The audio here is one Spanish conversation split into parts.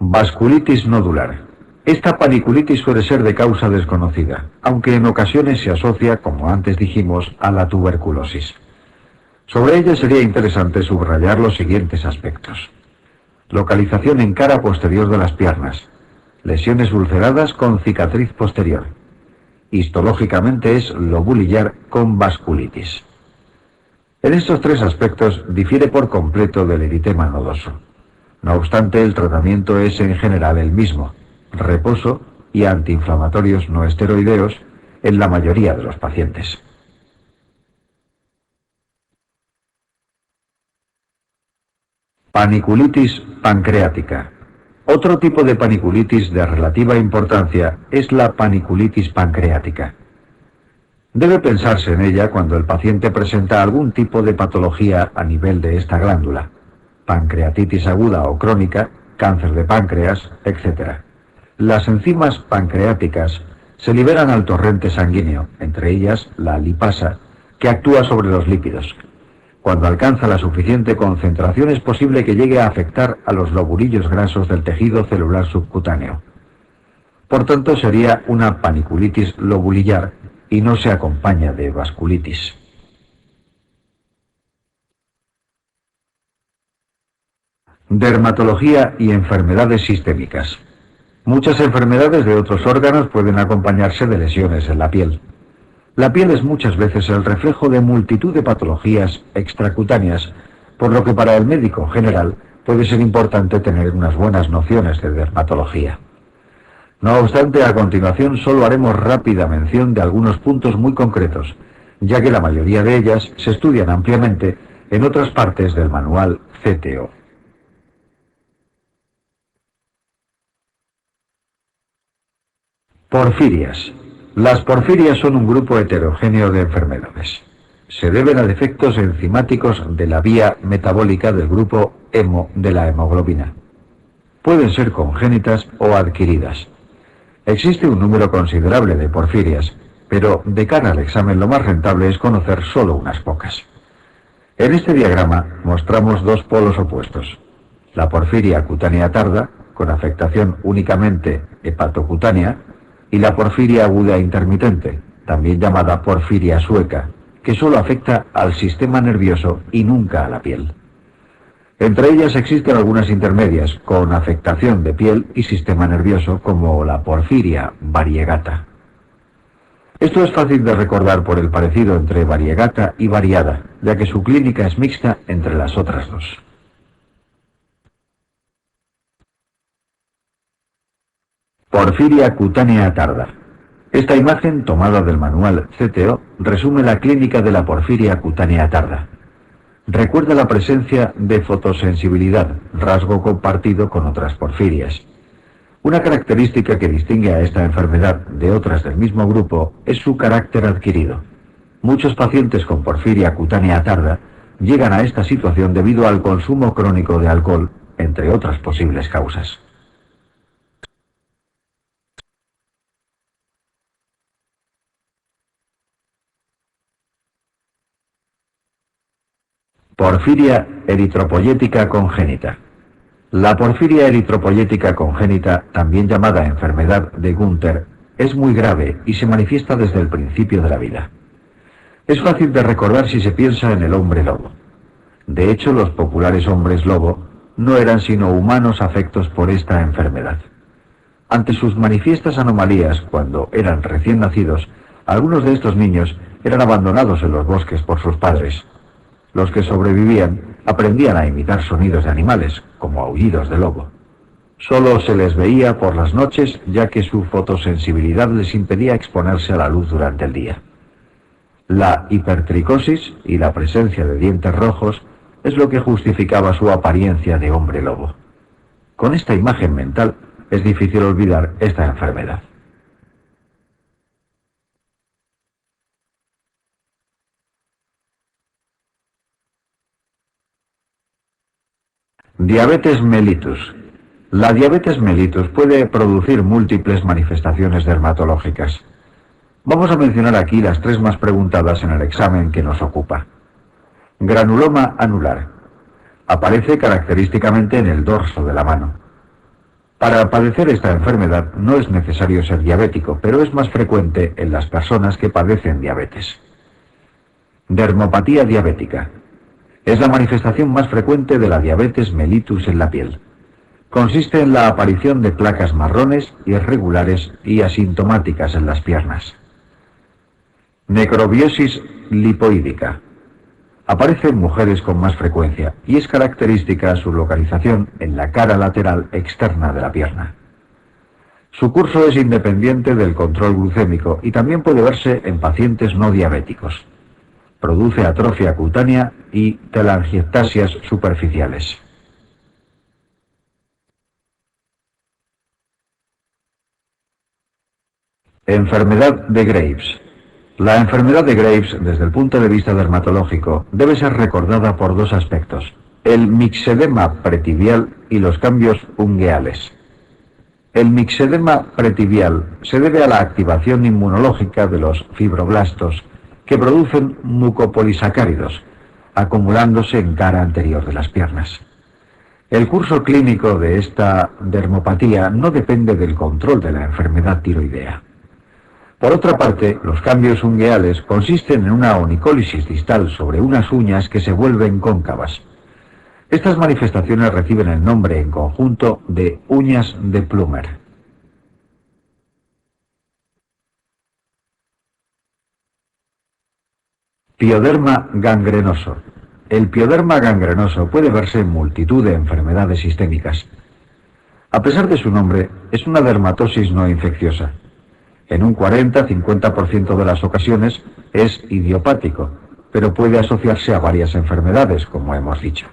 Vasculitis nodular. Esta paniculitis suele ser de causa desconocida, aunque en ocasiones se asocia, como antes dijimos, a la tuberculosis. Sobre ella sería interesante subrayar los siguientes aspectos. Localización en cara posterior de las piernas. Lesiones ulceradas con cicatriz posterior. Histológicamente es lobulillar con vasculitis. En estos tres aspectos difiere por completo del eritema nodoso. No obstante, el tratamiento es en general el mismo: reposo y antiinflamatorios no esteroideos en la mayoría de los pacientes. Paniculitis pancreática. Otro tipo de paniculitis de relativa importancia es la paniculitis pancreática. Debe pensarse en ella cuando el paciente presenta algún tipo de patología a nivel de esta glándula: pancreatitis aguda o crónica, cáncer de páncreas, etc. Las enzimas pancreáticas se liberan al torrente sanguíneo, entre ellas la lipasa, que actúa sobre los lípidos. Cuando alcanza la suficiente concentración es posible que llegue a afectar a los lobulillos grasos del tejido celular subcutáneo. Por tanto, sería una paniculitis lobulillar y no se acompaña de vasculitis. Dermatología y enfermedades sistémicas. Muchas enfermedades de otros órganos pueden acompañarse de lesiones en la piel. La piel es muchas veces el reflejo de multitud de patologías extracutáneas, por lo que para el médico general puede ser importante tener unas buenas nociones de dermatología. No obstante, a continuación solo haremos rápida mención de algunos puntos muy concretos, ya que la mayoría de ellas se estudian ampliamente en otras partes del manual CTO. Porfirias. Las porfirias son un grupo heterogéneo de enfermedades. Se deben a defectos enzimáticos de la vía metabólica del grupo hemo de la hemoglobina. Pueden ser congénitas o adquiridas. Existe un número considerable de porfirias, pero de cara al examen lo más rentable es conocer solo unas pocas. En este diagrama mostramos dos polos opuestos: la porfiria cutánea tarda, con afectación únicamente hepatocutánea, y la porfiria aguda intermitente, también llamada porfiria sueca, que solo afecta al sistema nervioso y nunca a la piel. Entre ellas existen algunas intermedias, con afectación de piel y sistema nervioso, como la porfiria variegata. Esto es fácil de recordar por el parecido entre variegata y variada, ya que su clínica es mixta entre las otras dos. Porfiria cutánea tarda. Esta imagen, tomada del manual CTO, resume la clínica de la porfiria cutánea tarda. Recuerda la presencia de fotosensibilidad, rasgo compartido con otras porfirias. Una característica que distingue a esta enfermedad de otras del mismo grupo es su carácter adquirido. Muchos pacientes con porfiria cutánea tarda llegan a esta situación debido al consumo crónico de alcohol, entre otras posibles causas. Porfiria eritropoyética congénita. La porfiria eritropoyética congénita, también llamada enfermedad de Günther, es muy grave y se manifiesta desde el principio de la vida. Es fácil de recordar si se piensa en el hombre lobo. De hecho, los populares hombres lobo no eran sino humanos afectos por esta enfermedad. Ante sus manifiestas anomalías, cuando eran recién nacidos, algunos de estos niños eran abandonados en los bosques por sus padres. Los que sobrevivían aprendían a imitar sonidos de animales, como aullidos de lobo. Solo se les veía por las noches, ya que su fotosensibilidad les impedía exponerse a la luz durante el día. La hipertricosis y la presencia de dientes rojos es lo que justificaba su apariencia de hombre lobo. Con esta imagen mental es difícil olvidar esta enfermedad. Diabetes mellitus. La diabetes mellitus puede producir múltiples manifestaciones dermatológicas. Vamos a mencionar aquí las tres más preguntadas en el examen que nos ocupa. Granuloma anular. Aparece característicamente en el dorso de la mano. Para padecer esta enfermedad no es necesario ser diabético, pero es más frecuente en las personas que padecen diabetes. Dermopatía diabética. Es la manifestación más frecuente de la diabetes mellitus en la piel. Consiste en la aparición de placas marrones, irregulares y asintomáticas en las piernas. Necrobiosis lipoídica. Aparece en mujeres con más frecuencia y es característica su localización en la cara lateral externa de la pierna. Su curso es independiente del control glucémico y también puede verse en pacientes no diabéticos. Produce atrofia cutánea y telangiectasias superficiales. Enfermedad de Graves. La enfermedad de Graves, desde el punto de vista dermatológico, debe ser recordada por dos aspectos: el mixedema pretibial y los cambios ungueales. El mixedema pretibial se debe a la activación inmunológica de los fibroblastos que producen mucopolisacáridos, acumulándose en cara anterior de las piernas. El curso clínico de esta dermopatía no depende del control de la enfermedad tiroidea. Por otra parte, los cambios ungueales consisten en una onicólisis distal sobre unas uñas que se vuelven cóncavas. Estas manifestaciones reciben el nombre en conjunto de uñas de Plummer. Pioderma gangrenoso. El pioderma gangrenoso puede verse en multitud de enfermedades sistémicas. A pesar de su nombre, es una dermatosis no infecciosa. En un 40-50% de las ocasiones es idiopático, pero puede asociarse a varias enfermedades, como hemos dicho.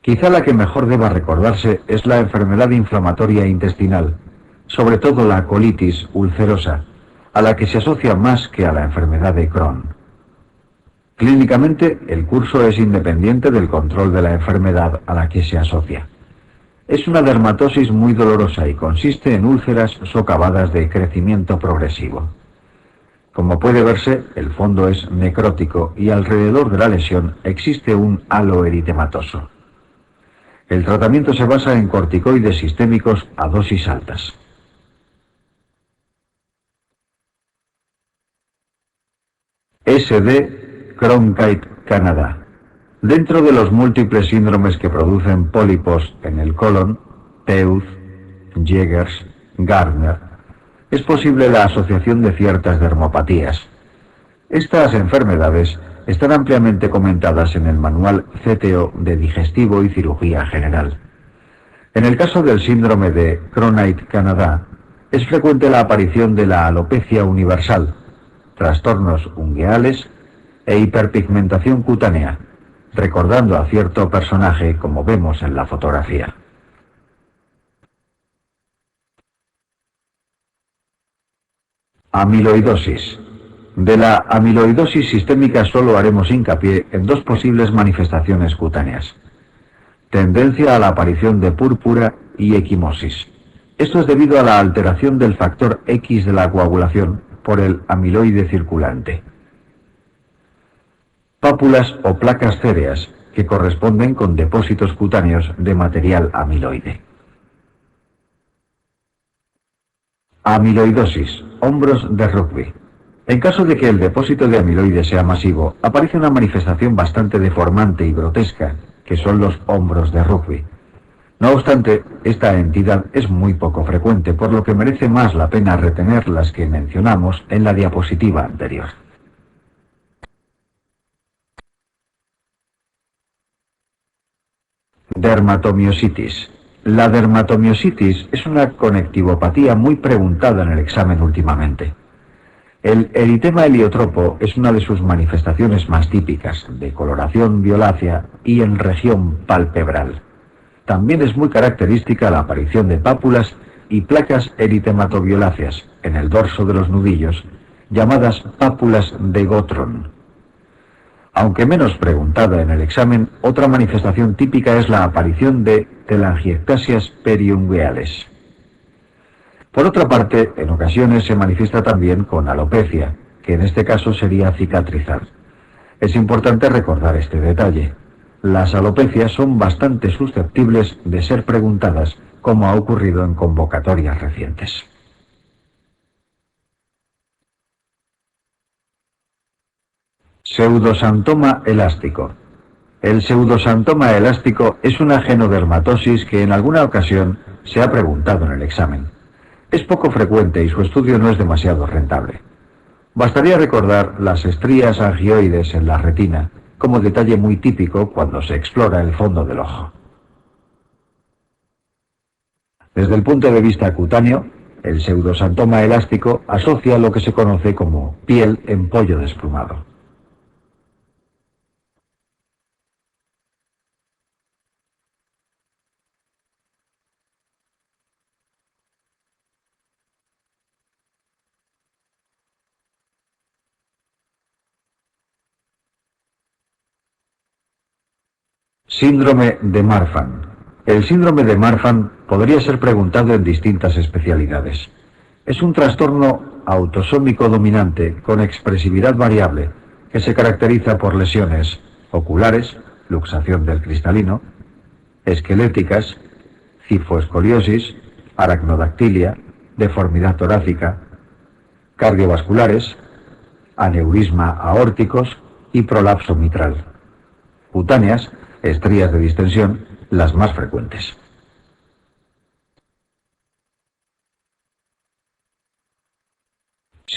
Quizá la que mejor deba recordarse es la enfermedad inflamatoria intestinal, sobre todo la colitis ulcerosa, a la que se asocia más que a la enfermedad de Crohn. Clínicamente, el curso es independiente del control de la enfermedad a la que se asocia. Es una dermatosis muy dolorosa y consiste en úlceras socavadas de crecimiento progresivo. Como puede verse, el fondo es necrótico y alrededor de la lesión existe un halo eritematoso. El tratamiento se basa en corticoides sistémicos a dosis altas. SD Cronkite Canadá. Dentro de los múltiples síndromes que producen pólipos en el colon, Peutz, Jägers, Gardner, es posible la asociación de ciertas dermopatías. Estas enfermedades están ampliamente comentadas en el manual CTO de Digestivo y Cirugía General. En el caso del síndrome de Cronkite-Canadá, es frecuente la aparición de la alopecia universal, trastornos ungueales e hiperpigmentación cutánea, recordando a cierto personaje como vemos en la fotografía. Amiloidosis. De la amiloidosis sistémica solo haremos hincapié en dos posibles manifestaciones cutáneas: tendencia a la aparición de púrpura y equimosis. Esto es debido a la alteración del factor X de la coagulación por el amiloide circulante. Pápulas o placas céreas, que corresponden con depósitos cutáneos de material amiloide. Amiloidosis, hombros de rugby. En caso de que el depósito de amiloide sea masivo, aparece una manifestación bastante deformante y grotesca, que son los hombros de rugby. No obstante, esta entidad es muy poco frecuente, por lo que merece más la pena retener las que mencionamos en la diapositiva anterior. Dermatomiositis. La dermatomiositis es una conectivopatía muy preguntada en el examen últimamente. El eritema heliotropo es una de sus manifestaciones más típicas, de coloración violácea y en región palpebral. También es muy característica la aparición de pápulas y placas eritematoviolaceas en el dorso de los nudillos, llamadas pápulas de Gottron. Aunque menos preguntada en el examen, otra manifestación típica es la aparición de telangiectasias periungueales. Por otra parte, en ocasiones se manifiesta también con alopecia, que en este caso sería cicatrizar. Es importante recordar este detalle. Las alopecias son bastante susceptibles de ser preguntadas como ha ocurrido en convocatorias recientes. Pseudosantoma elástico. El pseudosantoma elástico es una genodermatosis que en alguna ocasión se ha preguntado en el examen. Es poco frecuente y su estudio no es demasiado rentable. Bastaría recordar las estrías angioides en la retina como detalle muy típico cuando se explora el fondo del ojo. Desde el punto de vista cutáneo, el pseudosantoma elástico asocia lo que se conoce como piel en pollo desplumado. Síndrome de Marfan. El síndrome de Marfan podría ser preguntado en distintas especialidades. Es un trastorno autosómico dominante con expresividad variable que se caracteriza por lesiones oculares, luxación del cristalino, esqueléticas, cifoescoliosis, aracnodactilia, deformidad torácica, cardiovasculares, aneurisma aórticos y prolapso mitral. Cutáneas, estrías de distensión, las más frecuentes.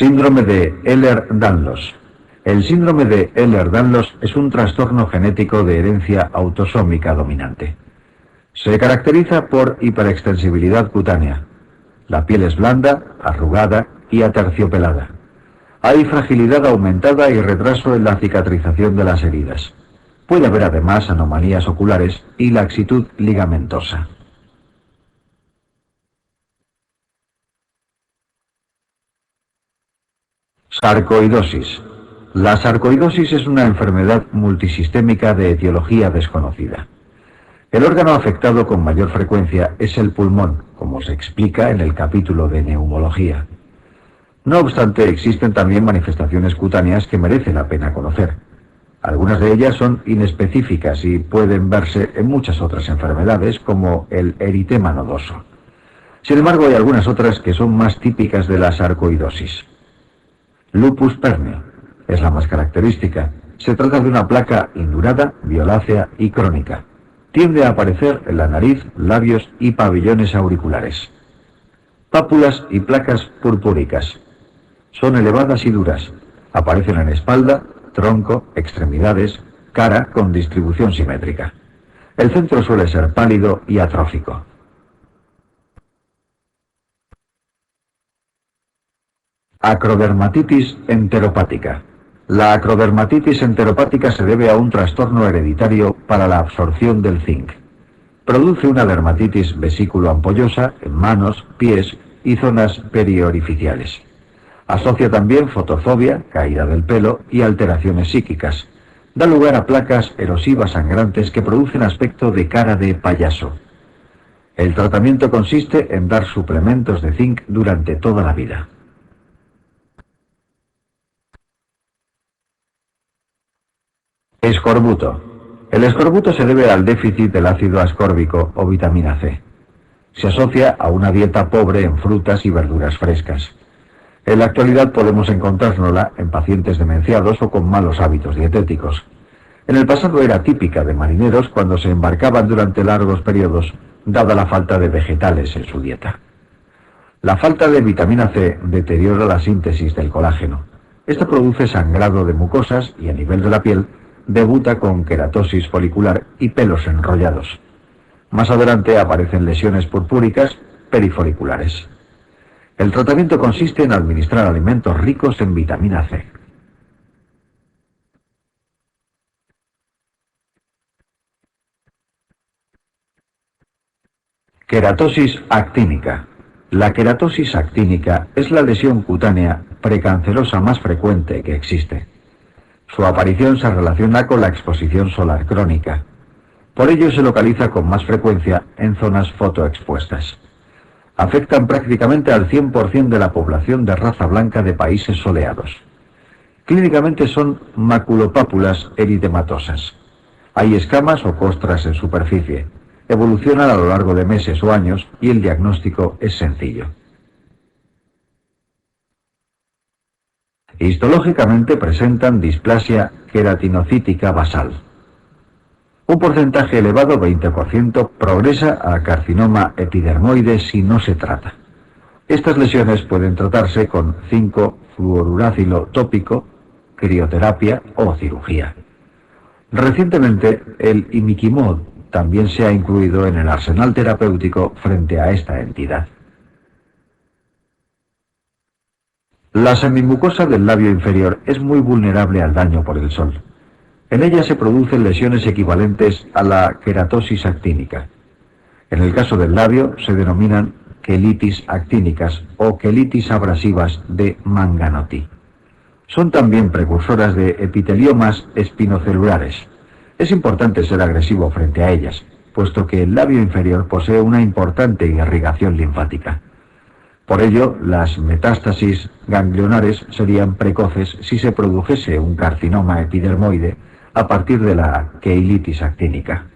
Síndrome de Ehlers-Danlos. El síndrome de Ehlers-Danlos es un trastorno genético de herencia autosómica dominante. Se caracteriza por hiperextensibilidad cutánea. La piel es blanda, arrugada y aterciopelada. Hay fragilidad aumentada y retraso en la cicatrización de las heridas. Puede haber además anomalías oculares y laxitud ligamentosa. Sarcoidosis. La sarcoidosis es una enfermedad multisistémica de etiología desconocida. El órgano afectado con mayor frecuencia es el pulmón, como se explica en el capítulo de neumología. No obstante, existen también manifestaciones cutáneas que merece la pena conocer. Algunas de ellas son inespecíficas y pueden verse en muchas otras enfermedades, como el eritema nodoso. Sin embargo, hay algunas otras que son más típicas de la sarcoidosis. Lupus pernio es la más característica. Se trata de una placa indurada, violácea y crónica. Tiende a aparecer en la nariz, labios y pabellones auriculares. Pápulas y placas purpúricas. Son elevadas y duras. Aparecen en espalda, tronco, extremidades, cara con distribución simétrica. El centro suele ser pálido y atrófico. Acrodermatitis enteropática. La acrodermatitis enteropática se debe a un trastorno hereditario para la absorción del zinc. Produce una dermatitis vesículo-ampollosa en manos, pies y zonas periorificiales. Asocia también fotofobia, caída del pelo y alteraciones psíquicas. Da lugar a placas erosivas sangrantes que producen aspecto de cara de payaso. El tratamiento consiste en dar suplementos de zinc durante toda la vida. Escorbuto. El escorbuto se debe al déficit del ácido ascórbico o vitamina C. Se asocia a una dieta pobre en frutas y verduras frescas. En la actualidad podemos encontrárnosla en pacientes demenciados o con malos hábitos dietéticos. En el pasado era típica de marineros cuando se embarcaban durante largos periodos, dada la falta de vegetales en su dieta. La falta de vitamina C deteriora la síntesis del colágeno. Esto produce sangrado de mucosas y a nivel de la piel debuta con queratosis folicular y pelos enrollados. Más adelante aparecen lesiones purpúricas perifoliculares. El tratamiento consiste en administrar alimentos ricos en vitamina C. Queratosis actínica. La queratosis actínica es la lesión cutánea precancerosa más frecuente que existe. Su aparición se relaciona con la exposición solar crónica. Por ello se localiza con más frecuencia en zonas fotoexpuestas. Afectan prácticamente al 100% de la población de raza blanca de países soleados. Clínicamente son maculopápulas eritematosas. Hay escamas o costras en superficie. evolucionan a lo largo de meses o años y el diagnóstico es sencillo. Histológicamente presentan displasia queratinocítica basal. Un porcentaje elevado, 20%, progresa a carcinoma epidermoide si no se trata. Estas lesiones pueden tratarse con 5-fluorurácilo tópico, crioterapia o cirugía. Recientemente, el imiquimod también se ha incluido en el arsenal terapéutico frente a esta entidad. La semimucosa del labio inferior es muy vulnerable al daño por el sol. En ella se producen lesiones equivalentes a la queratosis actínica. En el caso del labio se denominan quelitis actínicas o quelitis abrasivas de Manganoti. Son también precursoras de epiteliomas espinocelulares. Es importante ser agresivo frente a ellas, puesto que el labio inferior posee una importante irrigación linfática. Por ello, las metástasis ganglionares serían precoces si se produjese un carcinoma epidermoide a partir de la quelitis actínica.